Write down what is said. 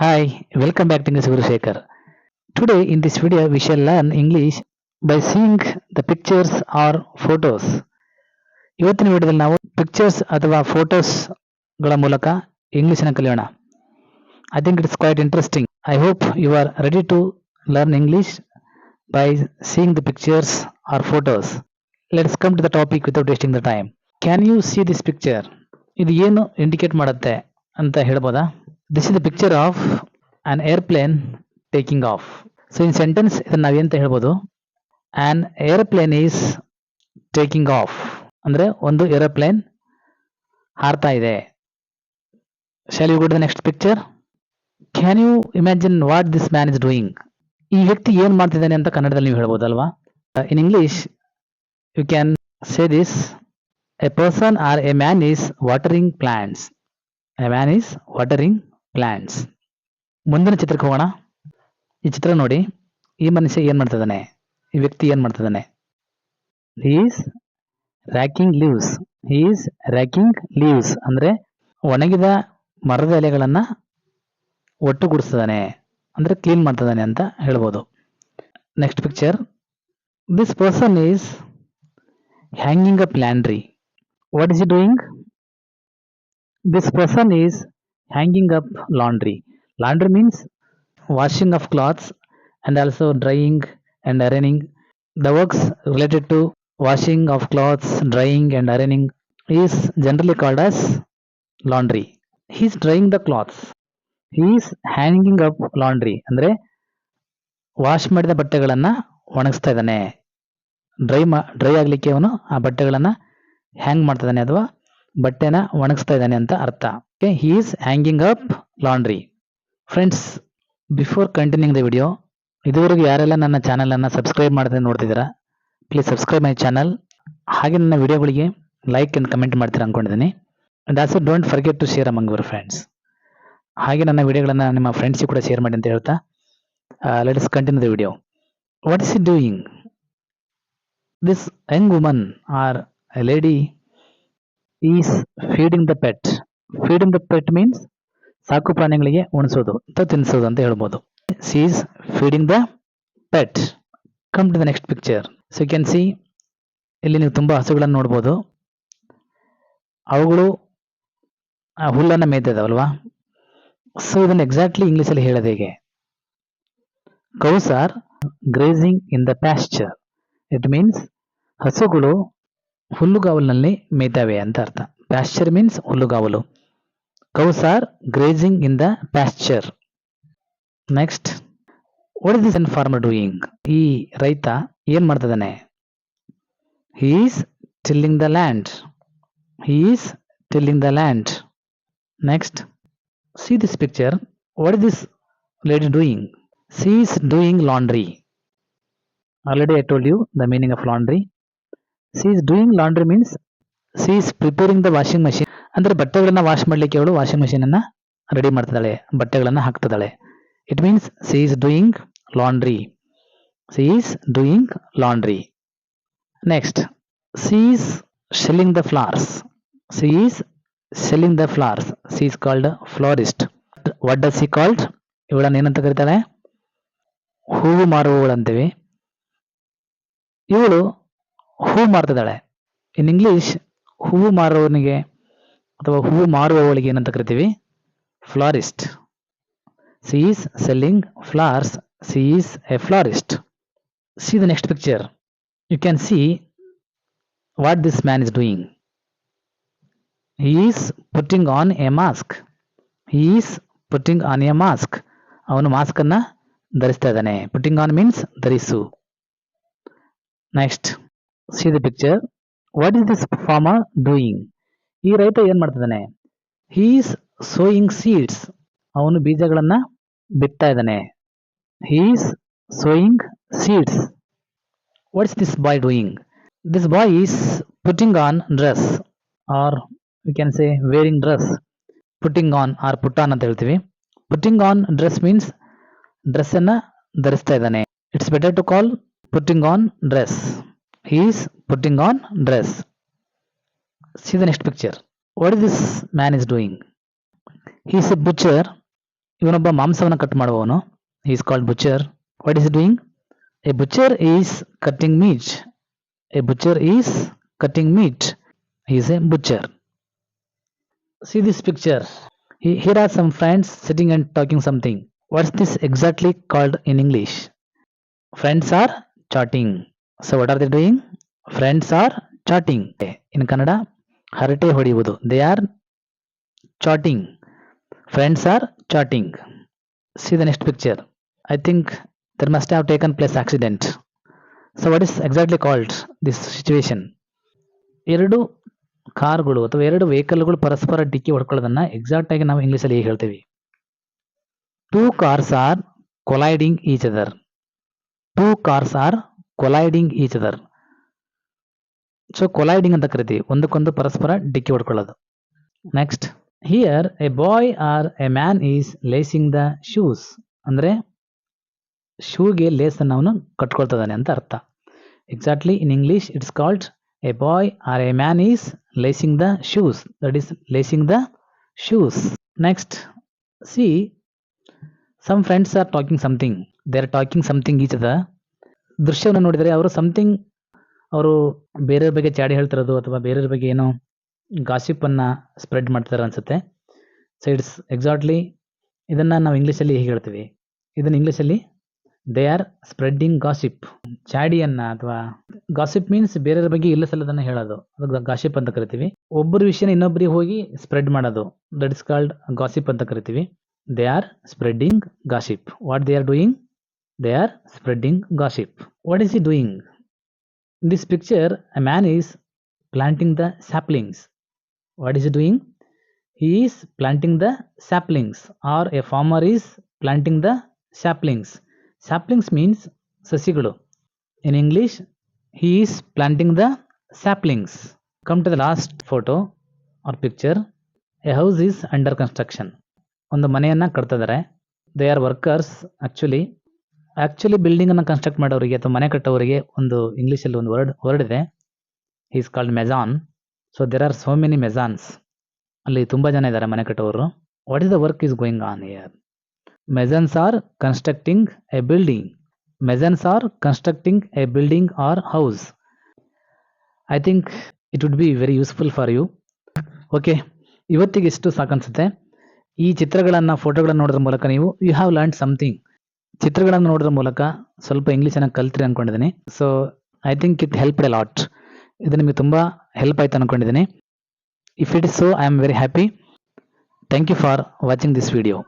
Hi, welcome back to English Guru Shekhar. Today in this video we shall learn English by seeing the pictures or photos. ಇವತ್ತಿನ ವಿಡಿಯೋದಲ್ಲಿ ನಾವು pictures ಅಥವಾ ಫೋಟೋಸ್ಗಳ ಮೂಲಕ ಇಂಗ್ಲಿಷನ್ನು ಕಲಿಯೋಣ. I think it's quite interesting. I hope you are ready to learn English by seeing the pictures or photos. Let's come to the topic without wasting the time. Can you see this picture? ಇದು ಏನು indicate ಮಾಡುತ್ತೆ ಅಂತ ಹೇಳ್ಬೋದಾ? This is the picture of an airplane taking off. So in sentence ಇದನ್ನ ನಾವೇಂತ ಹೇಳ್ಬೋದು? An airplane is taking off. ಅಂದ್ರೆ ಒಂದು aeroplane ಹಾರ್ತಾ ಇದೆ. Shall we go to the next picture? Can you imagine what this man is doing? ಈ ವ್ಯಕ್ತಿ ಏನ್ ಮಾಡ್ತಿದ್ದಾನೆ ಅಂತ ಕನ್ನಡದಲ್ಲಿ ನೀವು ಹೇಳ್ಬೋದಲ್ವಾ? In English you can say this: a person or a man is watering plants. A man is watering plants. ಮುಂದಿನ ಚಿತ್ರಕ್ಕೆ ಹೋಗೋಣ. ಈ ಚಿತ್ರ ನೋಡಿ. ಈ ಮನುಷ್ಯ ಏನ್ ಮಾಡ್ತಿದ್ದಾನೆ? ಈ ವ್ಯಕ್ತಿ ಏನ್ ಮಾಡ್ತಿದ್ದಾನೆ? He is racking leaves. He is racking leaves ಅಂದ್ರೆ ಒಣಗಿದ ಮರದ ಎಲೆಗಳನ್ನ ಒಟ್ಟುಗೂಡಿಸ್ತಿದ್ದಾನೆ, ಅಂದ್ರೆ ಕ್ಲೀನ್ ಮಾಡ್ತಿದ್ದಾನೆ ಅಂತ ಹೇಳ್ಬೋದು. Next picture. This person is hanging up laundry. What is he doing? This person is hanging up laundry. Laundry means washing of clothes and also drying and ironing. The works related to washing of clothes, drying and ironing is generally called as laundry. He is drying the clothes. He is hanging up laundry. ಅಂದ್ರೆ wash ಮಾಡಿದ ಬಟ್ಟೆಗಳನ್ನ ಒಣಗಿಸ್ತಾ ಇದ್ದಾನೆ. Dry ಆಗ್ಲಿಕ್ಕೆ ಅವನು ಆ ಬಟ್ಟೆಗಳನ್ನ ಹ್ಯಾಂಗ್ ಮಾಡ್ತಿದ್ದಾನೆ ಅಥವಾ ಬಟ್ಟೆನ ಒಣಗಿಸ್ತಾ ಇದ್ದಾನೆ ಅಂತ ಅರ್ಥ. He is hanging up laundry. Friends, before continuing the video, ಇದುವರೆಗೂ ಯಾರೆಲ್ಲ ನನ್ನ ಚಾನಲ್ ಅನ್ನ ಸಬ್ಸ್ಕ್ರೈಬ್ ಮಾಡದೆ ನೋಡ್ತಿದ್ದೀರಾ, ಪ್ಲೀಸ್ ಸಬ್ಸ್ಕ್ರೈಬ್ ಮೈ ಚಾನಲ್. ಹಾಗೆ ನನ್ನ ವಿಡಿಯೋಗಳಿಗೆ ಲೈಕ್ ಅಂಡ್ ಕಮೆಂಟ್ ಮಾಡ್ತೀರಾ ಅನ್ಕೊಂಡಿದ್ದೀನಿ. And also don't forget to share among your friends. ಹಾಗೆ ನನ್ನ ವಿಡಿಯೋಗಳನ್ನ ನಿಮ್ಮ ಫ್ರೆಂಡ್ಸಿಗೆ ಕೂಡ ಶೇರ್ ಮಾಡಿ ಅಂತ ಹೇಳ್ತಾ let us continue the video. What is he doing? This young woman or a lady is feeding the pet. Feeding the pet means ಸಾಕು ಪ್ರಾಣಿಗಳಿಗೆ ಉಣಿಸೋದು ಅಥವಾ ತಿನ್ನಿಸೋದು ಅಂತ ಹೇಳ್ಬೋದು. She is feeding the pet. Come to the next picture. So you can see ಇಲ್ಲಿ ನೀವು ತುಂಬಾ ಹಸುಗಳನ್ನು ನೋಡ್ಬೋದು. ಅವುಗಳು ಹುಲ್ಲನ್ನ ಮೇಯ್ತಿದಾವಲ್ವಾ? ಸೊ ಇದನ್ನ ಎಕ್ಸಾಕ್ಟ್ಲಿ ಇಂಗ್ಲಿಷ್ ಅಲ್ಲಿ ಹೇಳೋದು ಹೇಗೆ? Cows are grazing in the pasture. It means ಹಸುಗಳು ಹುಲ್ಲುಗಾವಲಿನಲ್ಲಿ ಮೇಯ್ತವೆ ಅಂತ ಅರ್ಥ. Pasture means ಹುಲ್ಲುಗಾವಲು. Cows are grazing in the pasture. Next, what is this farmer doing? ಈ ರೈತ ಏನ್ ಮಾಡ್ತಿದ್ದಾನೆ? He is tilling the land. He is tilling the land. Next, see this picture. What is this lady doing? She is doing laundry. Already I told you the meaning of laundry. She is doing laundry means she is preparing the washing machine. ಅಂದ್ರೆ ಬಟ್ಟೆಗಳನ್ನ wash ಮಾಡ್ಲಿಕ್ಕೆ ಅವಳು washing machine ಅನ್ನ ready ಮಾಡ್ತಿದ್ದಾಳೆ, ಬಟ್ಟೆಗಳನ್ನ ಹಾಕ್ತಿದ್ದಾಳೆ. It means she is doing laundry. She is doing laundry. Next, she is selling the flowers. She is selling the flowers. She is called a florist. What does she called? ಇವಳನ್ನ ಏನಂತ ಕರೀತಾಳೆ? ಹೂವು ಮಾರುವವಳು ಅಂತೀವಿ. ಇವಳು ಹೂ ಮಾರ್ತಿದ್ದಾಳೆ. In English ಹೂವು ಮಾರುವವನಿಗೆ ಅಥವಾ ಹೂವು ಮಾರುವವಳಿಗೆ ಏನಂತ ಕರಿತೀವಿ? ಫ್ಲಾರಿಸ್ಟ್. She is selling flowers. She is a florist. See the next picture. You can see what this man is doing. He is putting on a mask. He is putting on a mask. ಅವನು mask ಅನ್ನ ಧರಿಸ್ತಾ ಇದ್ದಾನೆ. Putting on means ಧರಿಸು. Next, see the picture. What is this farmer doing? ಈ ರೈತ ಏನ್ ಮಾಡ್ತಿದ್ದಾನೆ? He is sowing seeds. ಅವನು ಬೀಜಗಳನ್ನ ಬಿತ್ತಾ ಇದ್ದಾನೆ. He is sowing seeds. What is this boy doing? This boy is putting on dress, or we can say wearing dress. Putting on or put on ಅಂತ ಹೇಳ್ತೀವಿ. Putting on dress means dress ಅನ್ನ ಧರಿಸ್ತಾ ಇದ್ದಾನೆ. It's better to call putting on dress. He is putting on dress. See the next picture. What is this man is doing? He is a butcher ಇವನೊಬ್ಬ ಮಾಂಸವನ್ನು cut ಮಾಡುವವನು. he is called butcher. what is he doing? a butcher is cutting meat. a butcher is cutting meat. he is a butcher. See this picture. Here are some friends sitting and talking something. What's this exactly called in English? Friends are chatting. So what are they doing? Friends are chatting. In Kannada, harate ಹೊಡೆಯುವುದು. They are chatting. Friends are chatting. See the next picture. I think there must have taken place accident. So what is exactly called this situation? ಎರಡು ಕಾರ್ಗಳು ಅಥವಾ ಎರಡು ವೆಹಿಕಲ್ಗಳು ಪರಸ್ಪರ ಡಿಕ್ಕಿ ಹೊಡ್ಕೊಳ್ಳೋದನ್ನ exact ಆಗಿ ನಾವು English ಅಲ್ಲಿ ಹೇಗೆ ಹೇಳ್ತೀವಿ? Two cars are colliding each other. Two cars are colliding each other. So colliding ಅಂತ ಕರಿತೀವಿ, ಒಂದಕ್ಕೊಂದು ಪರಸ್ಪರ ಡಿಕ್ಕಿ ಹೊಡ್ಕೊಳ್ಳೋದು. Next, here a boy or a man is lacing the shoes. ಅಂದ್ರೆ ಶೂಗೆ ಲೇಸ್ ಅನ್ನು ಅವನು ಕಟ್ಕೊಳ್ತಿದ್ದಾನೆ ಅಂತ ಅರ್ಥ. Exactly in English it's called a boy or a man is lacing the shoes. That is lacing the shoes. Next, see some friends are talking something. They are talking something each other. ದೃಶ್ಯವನ್ನು ನೋಡಿದರೆ ಅವರು ಬೇರೆಯವ್ರ ಬಗ್ಗೆ ಚಾಡಿ ಹೇಳ್ತಿರೋದು ಅಥವಾ ಬೇರೆಯವ್ರ ಬಗ್ಗೆ ಏನೋ ಗಾಸಿಪ್ ಅನ್ನ ಸ್ಪ್ರೆಡ್ ಮಾಡ್ತಾರೆ ಅನ್ಸುತ್ತೆ. ಸೊ ಇಟ್ಸ್ ಎಕ್ಸಾಕ್ಟ್ಲಿ ಇದನ್ನ ನಾವು ಇಂಗ್ಲಿಷಲ್ಲಿ ಹೇಗೆ ಹೇಳ್ತೀವಿ? ಇದನ್ನ ಇಂಗ್ಲಿಷಲ್ಲಿ ದೇ ಆರ್ ಸ್ಪ್ರೆಡ್ಡಿಂಗ್ ಗಾಸಿಪ್. ಚಾಡಿಯನ್ನ ಅಥವಾ ಗಾಸಿಪ್ ಮೀನ್ಸ್ ಬೇರೆಯವ್ರ ಬಗ್ಗೆ ಇಲ್ಲ ಸಲ್ಲದನ್ನ ಹೇಳೋದು, ಅದು ಗಾಸಿಪ್ ಅಂತ ಕರಿತೀವಿ. ಒಬ್ಬರ ವಿಷಯನ ಇನ್ನೊಬ್ಬರಿಗೆ ಹೋಗಿ ಸ್ಪ್ರೆಡ್ ಮಾಡೋದು, ದಟ್ ಇಸ್ ಕಾಲ್ಡ್ ಗಾಸಿಪ್ ಅಂತ ಕರಿತೀವಿ. They are spreading gossip. What they are doing? They are spreading gossip. What is he doing? In this picture, a man is planting the saplings. What is he doing? He is planting the saplings, or a farmer is planting the saplings. Saplings means sasigalu. In English, he is planting the saplings. Come to the last photo or picture. A house is under construction. ಒಂದು ಮನೆಯನ್ನ ಕಟ್ತಾ ಇದ್ದಾರೆ. They are workers actually. Building ಅನ್ನ construct ಮಾಡೋರಿಗೆ ಅಥವಾ ಮನೆ ಕಟ್ಟೋರಿಗೆ ಒಂದು English ಅಲ್ಲಿ ಒಂದು ವರ್ಡ್ ಇದೆ. Is called mason. So there are so many masons. ಅಲ್ಲಿ ತುಂಬಾ ಜನ ಇದ್ದಾರೆ ಮನೆ ಕಟ್ಟೋರು. What is the work is going on here? Masons are constructing a building. Masons are constructing a building or house. I think it would be very useful for you. Okay, ಇವತ್ತಿಗೆ ಇಷ್ಟು ಸಾಕನ್ಸುತ್ತೆ. ಈ ಚಿತ್ರಗಳನ್ನ ಫೋಟೋಗಳನ್ನ ನೋಡೋದ್ರ ಮೂಲಕ ನೀವು ಯು ಹ್ಯಾವ್ ಲರ್ನ್ ಸಮಥಿಂಗ್. ಚಿತ್ರಗಳನ್ನು ನೋಡೋದ್ರ ಮೂಲಕ ಸ್ವಲ್ಪ ಇಂಗ್ಲೀಷನ್ನು ಕಲ್ತ್ರಿ ಅನ್ಕೊಂಡಿದ್ದೀನಿ. So I think it help a lot. ಇದು ನಿಮಗೆ ತುಂಬ ಹೆಲ್ಪ್ ಆಯ್ತು ಅನ್ಕೊಂಡಿದ್ದೀನಿ. If it is so, I am very happy. Thank you for watching this video.